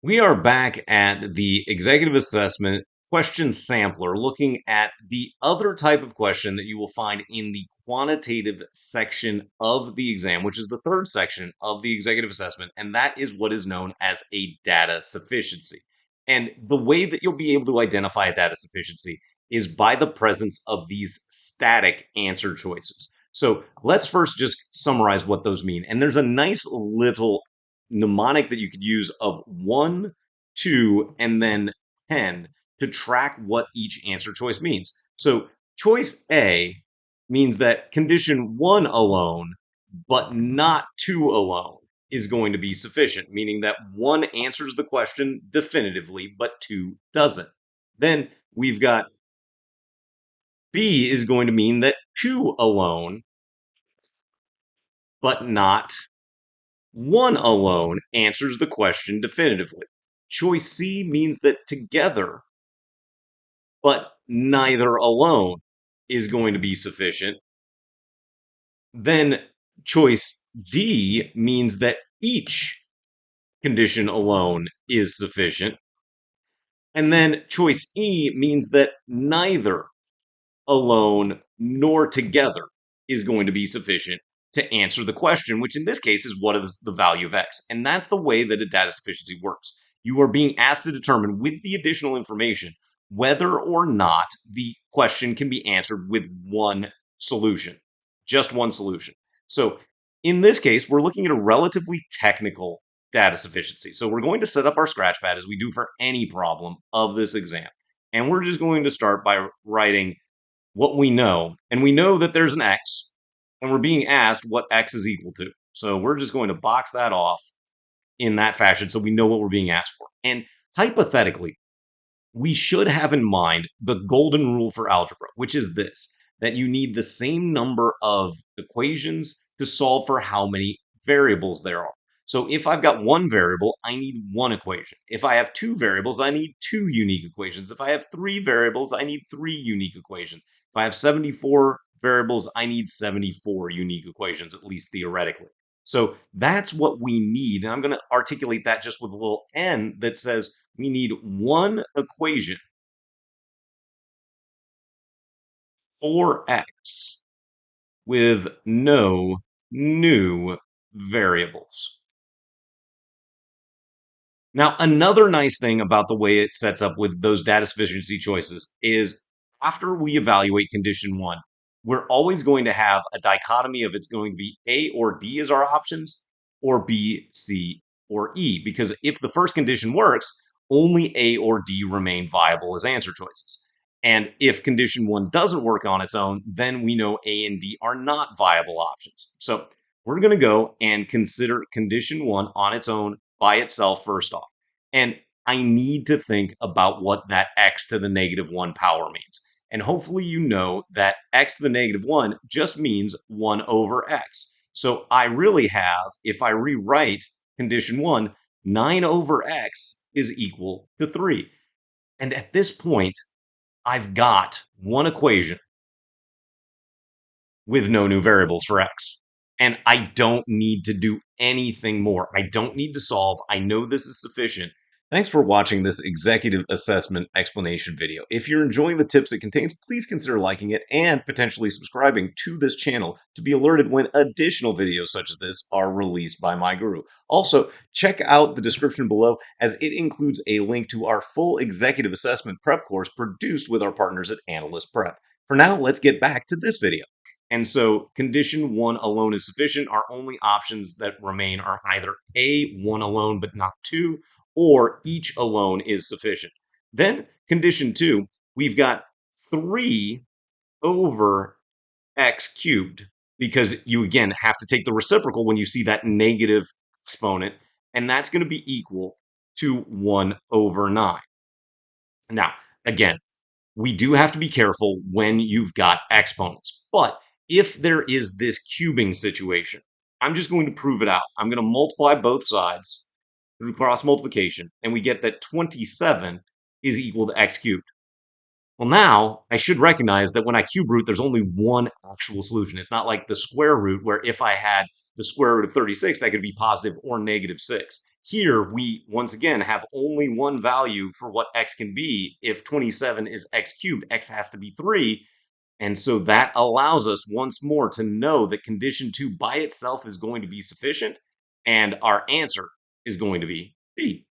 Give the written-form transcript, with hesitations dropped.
We are back at the executive assessment question sampler, looking at the other type of question that you will find in the quantitative section of the exam, which is the third section of the executive assessment, and that is what is known as a data sufficiency. And the way that you'll be able to identify a data sufficiency is by the presence of these static answer choices. So let's first just summarize what those mean. And there's a nice little mnemonic that you could use of 1, 2, and then 10 to track what each answer choice means. So choice A means that condition 1 alone, but not 2 alone, is going to be sufficient, meaning that 1 answers the question definitively, but 2 doesn't. Then we've got B is going to mean that 2 alone, but not 1 alone answers the question definitively. Choice C means that together, but neither alone is going to be sufficient. Then choice D means that each condition alone is sufficient. And then choice E means that neither alone nor together is going to be sufficient to answer the question, which in this case is what is the value of X? And that's the way that a data sufficiency works. You are being asked to determine with the additional information whether or not the question can be answered with one solution, just one solution. So in this case, we're looking at a relatively technical data sufficiency. So we're going to set up our scratchpad as we do for any problem of this exam. And we're just going to start by writing what we know. And we know that there's an X, and we're being asked what X is equal to. So we're just going to box that off in that fashion so we know what we're being asked for. And hypothetically, we should have in mind the golden rule for algebra, which is this, that you need the same number of equations to solve for how many variables there are. So if I've got one variable, I need one equation. If I have two variables, I need two unique equations. If I have three variables, I need three unique equations. If I have 74 variables, I need 74 unique equations, at least theoretically. So that's what we need. And I'm going to articulate that just with a little n that says we need one equation for x with no new variables. Now, another nice thing about the way it sets up with those data sufficiency choices is after we evaluate condition 1, we're always going to have a dichotomy of it's going to be A or D as our options, or B, C, or E. Because if the first condition works, only A or D remain viable as answer choices. And if condition 1 doesn't work on its own, then we know A and D are not viable options. So we're going to go and consider condition 1 on its own by itself first off. And I need to think about what that x to the negative 1 power means. And hopefully you know that x to the negative 1 just means 1 over x. So I really have, if I rewrite condition 1, 9 over x is equal to 3. And at this point, I've got one equation with no new variables for x. And I don't need to do anything more. I don't need to solve. I know this is sufficient. Thanks for watching this executive assessment explanation video. If you're enjoying the tips it contains, please consider liking it and potentially subscribing to this channel to be alerted when additional videos such as this are released by my guru. Also, check out the description below as it includes a link to our full executive assessment prep course produced with our partners at Analyst Prep. For now, let's get back to this video. And so condition 1 alone is sufficient. Our only options that remain are either A, 1 alone but not 2, or each alone is sufficient. Then condition 2, we've got 3 over x cubed, because you again have to take the reciprocal when you see that negative exponent, and that's going to be equal to 1 over 9. Now, again, we do have to be careful when you've got exponents, but if there is this cubing situation, I'm just going to prove it out. I'm going to multiply both sides through cross multiplication, and we get that 27 is equal to x cubed. Well, now I should recognize that when I cube root, there's only one actual solution. It's not like the square root, where if I had the square root of 36, that could be positive or negative 6. Here, we once again have only one value for what x can be. If 27 is x cubed, x has to be 3. And so that allows us once more to know that condition 2 by itself is going to be sufficient, and our answer is going to be B.